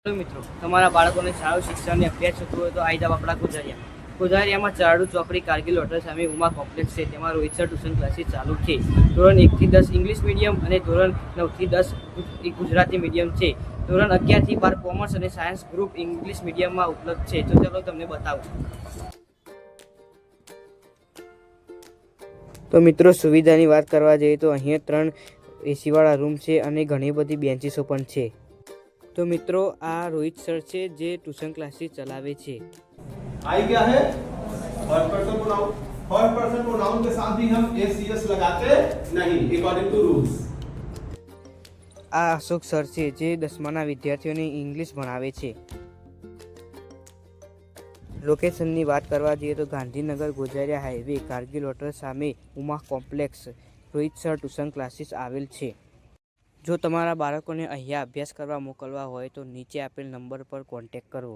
મિત્રો તમારા બાળકોને સારું શિક્ષણને અભ્યાસ થતો હોય તો આવી જાવ આપણા ગોઝારિયામાં ચારડુ ચોકડી કારગિલ હોટલ સામે ઉમા કોમ્પ્લેક્સ છે. તેમાં રોહિત સર ટ્યુશન ક્લાસીસ ચાલુ છે. ધોરણ 1 થી 10 ઇંગ્લિશ મીડિયમ અને ધોરણ 9 થી 10 ગુજરાતી મીડિયમ છે. ધોરણ 11 થી 12 કોમર્સ અને સાયન્સ ગ્રુપ ઇંગ્લિશ મીડિયમમાં ઉપલબ્ધ છે. તો ચાલો તમને બતાવું. તો મિત્રો સુવિધાની વાત કરવા જઈએ તો અહીંયા 3 એસીવાળા રૂમ છે અને ઘણી બધી બેન્ચીસો પણ છે. तो मित्रों आ रोहित सर છે જે ટ્યુશન ક્લાસીસ ચલાવે છે. आई क्या है थर्ड पर्सन प्रोनाउन के साथ भी हम एस सी एस लगाते नहीं अकॉर्डिंग टू रूल्स. આ અશોક સર છે જે 10માના વિદ્યાર્થીઓને ઇંગ્લિશ ભણાવે છે. લોકેશનની વાત કરવા જઈએ તો ગાંધીનગર ગોઝારિયા હાઈવે કારગિલ હોટલ સામે Uma complex Rohit sir tuition classes આવેલ છે. જો તમારા બાળકોને અહીંયા અભ્યાસ કરવા મોકલવા હોય તો નીચે આપેલ નંબર પર કોન્ટેક્ટ કરવો.